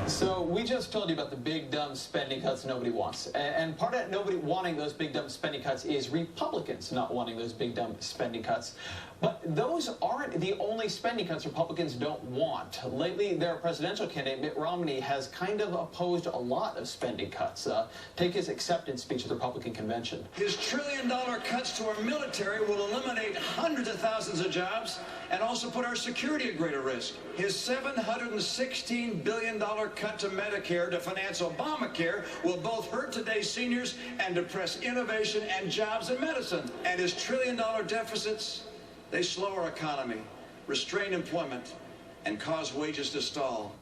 So we just told you about the big, dumb spending cuts nobody wants. And part of nobody wanting those big, dumb spending cuts is Republicans not wanting those big, dumb spending cuts. But those aren't the only spending cuts Republicans don't want. Lately, their presidential candidate, Mitt Romney, has kind of opposed a lot of spending cuts. Take his acceptance speech at the Republican convention. His trillion-dollar cuts to our military will eliminate hundreds of thousands of jobs and also put our security at greater risk. His $716 billion cut to Medicare to finance Obamacare will both hurt today's seniors and depress innovation and jobs in medicine. And his trillion-dollar deficits, they slow our economy, restrain employment, and cause wages to stall.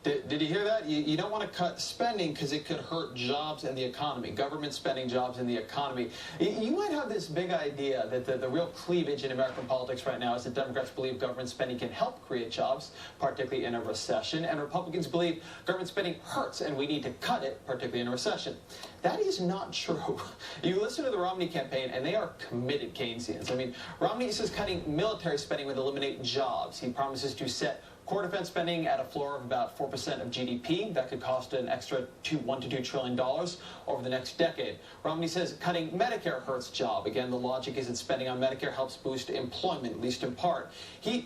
Did you hear that? You don't want to cut spending because it could hurt jobs and the economy. Government spending, jobs, and the economy. You might have this big idea that the real cleavage in American politics right now is that Democrats believe government spending can help create jobs, particularly in a recession, and Republicans believe government spending hurts and we need to cut it, particularly in a recession. That is not true. You listen to the Romney campaign, and they are committed Keynesians. I mean, Romney says cutting military spending would eliminate jobs. He promises to set core defense spending at a floor of about 4% of GDP. That could cost an extra $1 to $2 trillion over the next decade. Romney says cutting Medicare hurts jobs. Again, the logic is that spending on Medicare helps boost employment, at least in part. He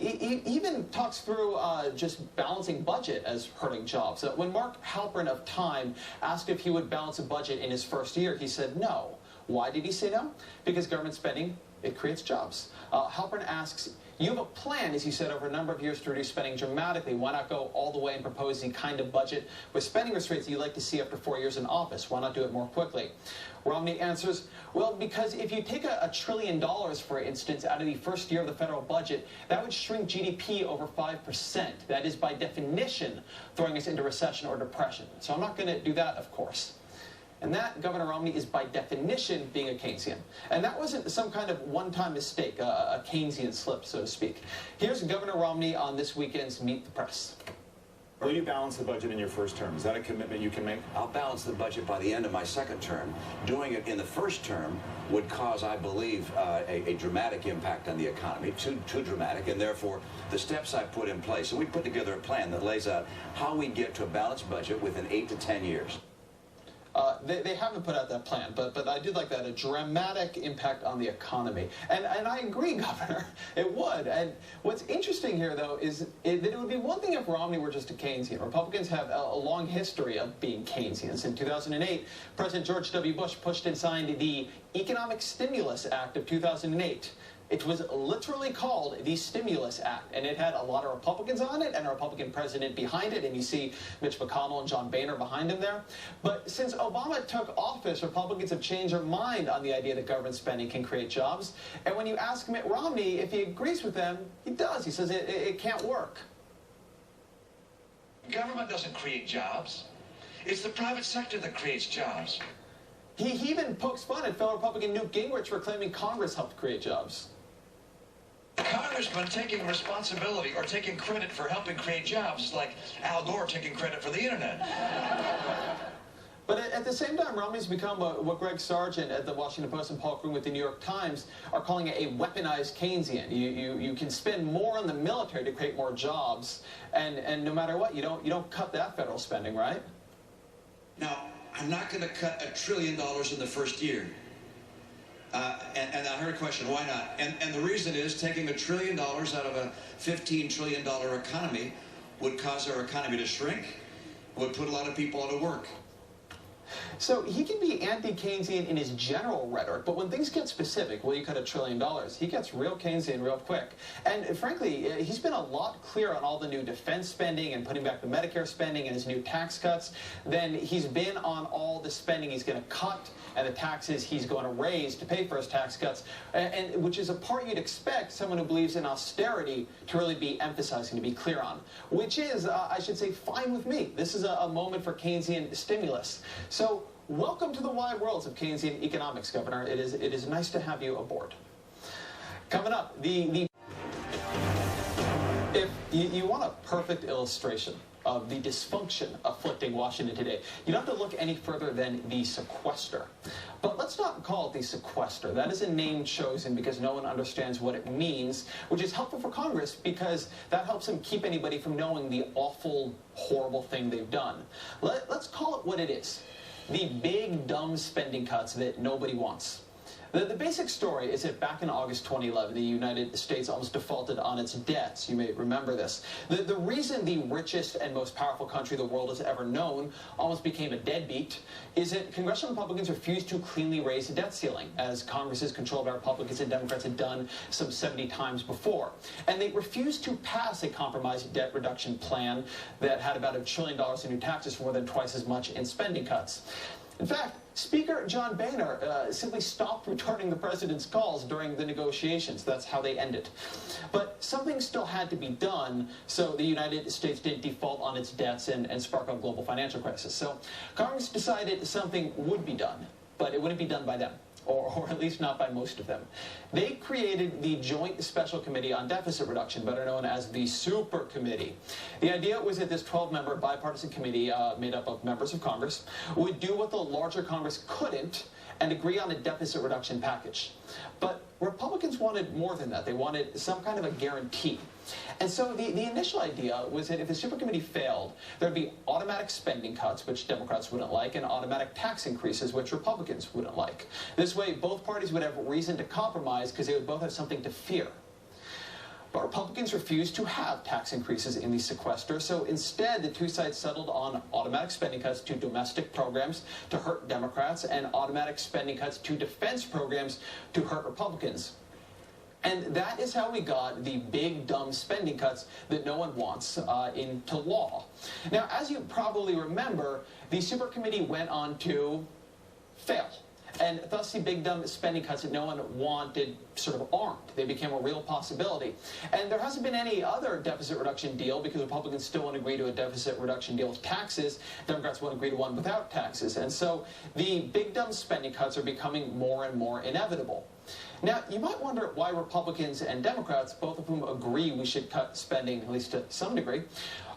even talks through just balancing budget as hurting jobs. When Mark Halperin of Time asked if he would balance a budget in his first year, he said no. Why did he say no? Because government spending, it creates jobs. Halperin asks, you have a plan, as you said, over a number of years to reduce spending dramatically. Why not go all the way and propose the kind of budget with spending restraints that you like to see after 4 years in office? Why not do it more quickly? Romney answers, well, because if you take $1 trillion, for instance, out of the first year of the federal budget, that would shrink GDP over 5%. That is, by definition, throwing us into recession or depression. So I'm not going to do that, of course. And that, Governor Romney, is by definition being a Keynesian. And that wasn't some kind of one-time mistake, a Keynesian slip, so to speak. Here's Governor Romney on this weekend's Meet the Press. Will you balance the budget in your first term? Is that a commitment you can make? I'll balance the budget by the end of my second term. Doing it in the first term would cause, I believe, a dramatic impact on the economy, too dramatic, and therefore the steps I put in place. So we put together a plan that lays out how we get to a balanced budget within 8 to 10 years. They haven't put out that plan, but I did like that, a dramatic impact on the economy. And I agree, Governor, it would. And what's interesting here, though, is that it would be one thing if Romney were just a Keynesian. Republicans have a long history of being Keynesians. In 2008, President George W. Bush pushed and signed the Economic Stimulus Act of 2008. It was literally called the Stimulus Act, and it had a lot of Republicans on it and a Republican president behind it, and you see Mitch McConnell and John Boehner behind him there. But since Obama took office, Republicans have changed their mind on the idea that government spending can create jobs. And when you ask Mitt Romney if he agrees with them, he does. He says it can't work. Government doesn't create jobs. It's the private sector that creates jobs. He even pokes fun at fellow Republican Newt Gingrich for claiming Congress helped create jobs. Congressman taking responsibility or taking credit for helping create jobs is like Al Gore taking credit for the internet. But at the same time, Romney's become what Greg Sargent at the Washington Post and Paul Kroon with the New York Times are calling a weaponized Keynesian. You can spend more on the military to create more jobs, and no matter what, you don't cut that federal spending, right? Now, I'm not going to cut $1 trillion in the first year. And I heard a question, why not? And the reason is taking $1 trillion out of a $15 trillion economy would cause our economy to shrink, would put a lot of people out of work. So he can be anti-Keynesian in his general rhetoric, but when things get specific, will you cut $1 trillion? He gets real Keynesian real quick. And frankly, he's been a lot clearer on all the new defense spending and putting back the Medicare spending and his new tax cuts than he's been on all the spending he's going to cut and the taxes he's going to raise to pay for his tax cuts, and which is a part you'd expect someone who believes in austerity to really be emphasizing, to be clear on, which is, I should say, fine with me. This is a moment for Keynesian stimulus. So welcome to the wide worlds of Keynesian economics, Governor. It is nice to have you aboard. Coming up, if you want a perfect illustration of the dysfunction afflicting Washington today, you don't have to look any further than the sequester. But let's not call it the sequester. That is a name chosen because no one understands what it means, which is helpful for Congress because that helps them keep anybody from knowing the awful, horrible thing they've done. Let's call it what it is. The big, dumb spending cuts that nobody wants. The basic story is that back in August 2011, the United States almost defaulted on its debts. You may remember this. The reason the richest and most powerful country the world has ever known almost became a deadbeat is that congressional Republicans refused to cleanly raise the debt ceiling, as Congress is controlled by Republicans and Democrats had done some 70 times before. And they refused to pass a compromise debt reduction plan that had about $1 trillion in new taxes for more than twice as much in spending cuts. In fact, Speaker John Boehner simply stopped returning the president's calls during the negotiations. That's how they ended. But something still had to be done so the United States didn't default on its debts and spark a global financial crisis. So Congress decided something would be done, but it wouldn't be done by them. Or at least not by most of them. They created the Joint Special Committee on Deficit Reduction, better known as the Super Committee. The idea was that this 12-member bipartisan committee made up of members of Congress would do what the larger Congress couldn't and agree on a deficit reduction package. But Republicans wanted more than that. They wanted some kind of a guarantee. And so the initial idea was that if the Super Committee failed, there'd be automatic spending cuts, which Democrats wouldn't like, and automatic tax increases, which Republicans wouldn't like. This way, both parties would have reason to compromise because they would both have something to fear. But Republicans refused to have tax increases in the sequester, so instead the two sides settled on automatic spending cuts to domestic programs to hurt Democrats and automatic spending cuts to defense programs to hurt Republicans. And that is how we got the big, dumb spending cuts that no one wants into law. Now, as you probably remember, the Super Committee went on to fail. And thus the big, dumb spending cuts that no one wanted sort of aren't. They became a real possibility. And there hasn't been any other deficit reduction deal because Republicans still won't agree to a deficit reduction deal with taxes. Democrats won't agree to one without taxes. And so the big, dumb spending cuts are becoming more and more inevitable. Now, you might wonder why Republicans and Democrats, both of whom agree we should cut spending, at least to some degree,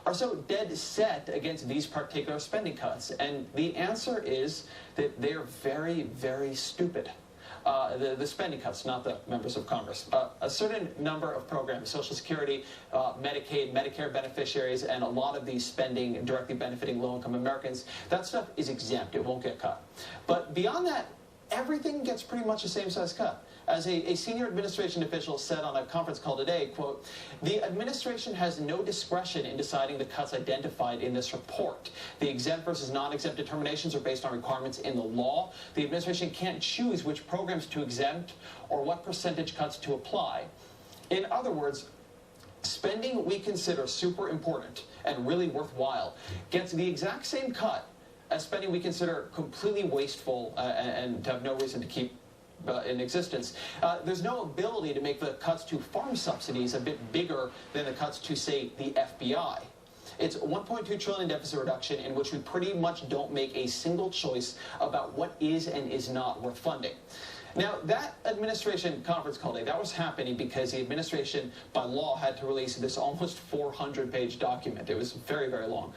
are so dead set against these particular spending cuts. And the answer is that they are very, very stupid. The spending cuts, not the members of Congress. A certain number of programs, Social Security, Medicaid, Medicare beneficiaries, and a lot of these spending directly benefiting low-income Americans, that stuff is exempt. It won't get cut. But beyond that, everything gets pretty much the same size cut. As a senior administration official said on a conference call today, quote, "The administration has no discretion in deciding the cuts identified in this report. The exempt versus non-exempt determinations are based on requirements in the law. The administration can't choose which programs to exempt or what percentage cuts to apply." In other words, spending we consider super important and really worthwhile gets the exact same cut as spending we consider completely wasteful and have no reason to keep in existence. There's no ability to make the cuts to farm subsidies a bit bigger than the cuts to, say, the FBI. It's $1.2 trillion deficit reduction in which we pretty much don't make a single choice about what is and is not worth funding. Now, that administration conference call day, that was happening because the administration, by law, had to release this almost 400-page document. It was very, very long,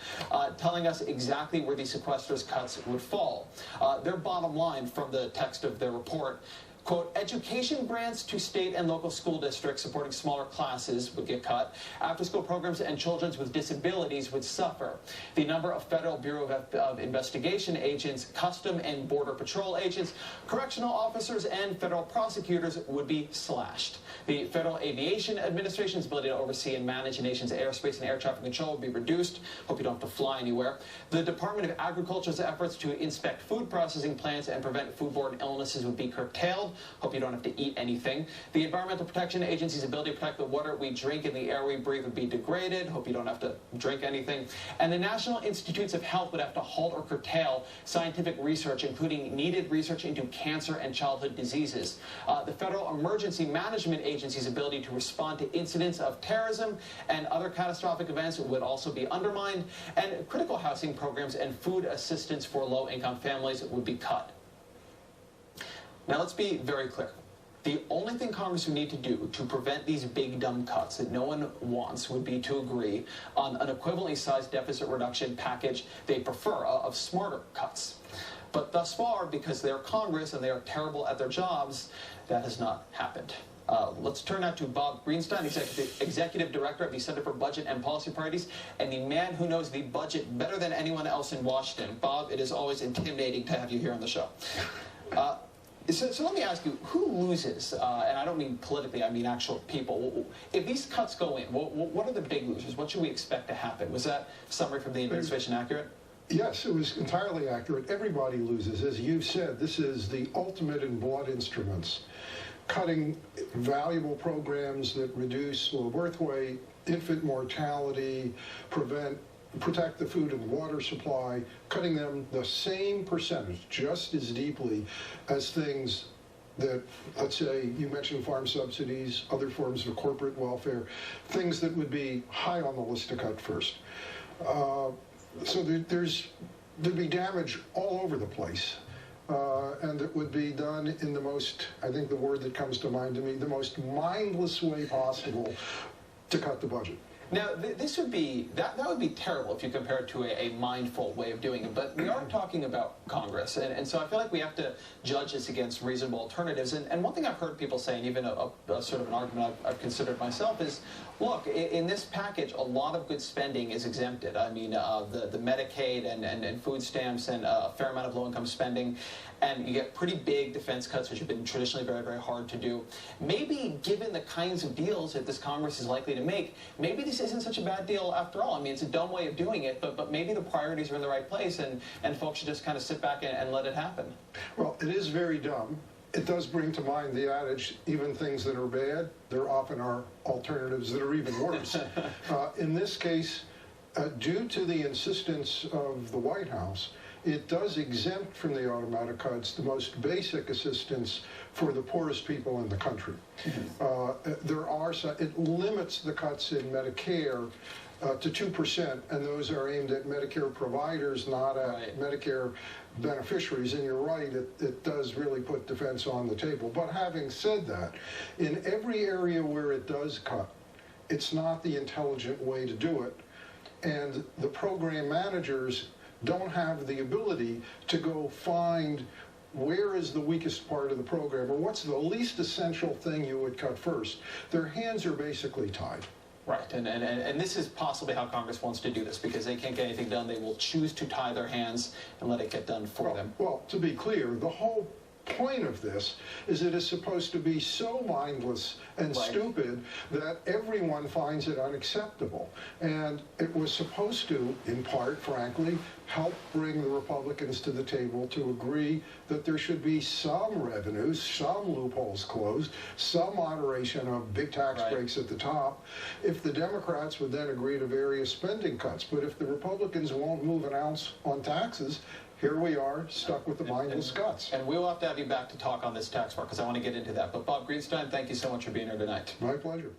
telling us exactly where the sequester's cuts would fall. Their bottom line from the text of their report, quote, "Education grants to state and local school districts supporting smaller classes would get cut. After-school programs and children with disabilities would suffer. The number of Federal Bureau of Investigation agents, Custom and Border Patrol agents, correctional officers, and federal prosecutors would be slashed. The Federal Aviation Administration's ability to oversee and manage the nation's airspace and air traffic control would be reduced. Hope you don't have to fly anywhere. The Department of Agriculture's efforts to inspect food processing plants and prevent foodborne illnesses would be curtailed. Hope you don't have to eat anything. The Environmental Protection Agency's ability to protect the water we drink and the air we breathe would be degraded. Hope you don't have to drink anything. And the National Institutes of Health would have to halt or curtail scientific research, including needed research into cancer and childhood diseases. The Federal Emergency Management Agency's ability to respond to incidents of terrorism and other catastrophic events would also be undermined. And critical housing programs and food assistance for low-income families would be cut. Now, let's be very clear. The only thing Congress would need to do to prevent these big dumb cuts that no one wants would be to agree on an equivalently sized deficit reduction package they prefer, of smarter cuts. But thus far, because they're Congress and they are terrible at their jobs, that has not happened. Let's turn now to Bob Greenstein, Executive Director of the Center for Budget and Policy Priorities, and the man who knows the budget better than anyone else in Washington. Bob, it is always intimidating to have you here on the show. So let me ask you, who loses, and I don't mean politically, I mean actual people. If these cuts go in, what are the big losers? What should we expect to happen? Was that summary from the administration accurate? Yes, it was entirely accurate. Everybody loses. As you said, this is the ultimate in blood instruments. Cutting valuable programs that reduce low birth weight, infant mortality, protect the food and water supply, cutting them the same percentage, just as deeply as things that, let's say, you mentioned farm subsidies, other forms of corporate welfare, things that would be high on the list to cut first. So there'd be damage all over the place. And it would be done in the most, I think the word that comes to mind to me, the most mindless way possible to cut the budget. Now, this would be, that would be terrible if you compare it to a mindful way of doing it, but we are talking about Congress, and so I feel like we have to judge this against reasonable alternatives, and one thing I've heard people say, and even a sort of an argument I've considered myself, is, look, in this package, a lot of good spending is exempted. I mean, the Medicaid and food stamps and a fair amount of low-income spending, and you get pretty big defense cuts, which have been traditionally very, very hard to do. Maybe, given the kinds of deals that this Congress is likely to make, maybe this isn't such a bad deal after all. I mean, it's a dumb way of doing it, but maybe the priorities are in the right place, and folks should just kind of sit back and let it happen. Well, it is very dumb. It does bring to mind the adage, even things that are bad, there often are alternatives that are even worse. In this case, due to the insistence of the White House, it does exempt from the automatic cuts the most basic assistance for the poorest people in the country. It limits the cuts in Medicare to 2%, and those are aimed at Medicare providers, not at Medicare beneficiaries. And you're right, it does really put defense on the table. But having said that, in every area where it does cut, it's not the intelligent way to do it. And the program managers don't have the ability to go find where is the weakest part of the program, or what's the least essential thing you would cut first. Their hands are basically tied. Right, and this is possibly how Congress wants to do this, because they can't get anything done. They will choose to tie their hands and let it get done for them. Well, to be clear, the whole point of this is it is supposed to be so mindless and stupid that everyone finds it unacceptable. And it was supposed to, in part, frankly, help bring the Republicans to the table to agree that there should be some revenues, some loopholes closed, some moderation of big tax breaks at the top, if the Democrats would then agree to various spending cuts. But if the Republicans won't move an ounce on taxes, here we are, stuck with the mindless cuts. And we'll have to have you back to talk on this tax part, because I want to get into that. But Bob Greenstein, thank you so much for being here tonight. My pleasure.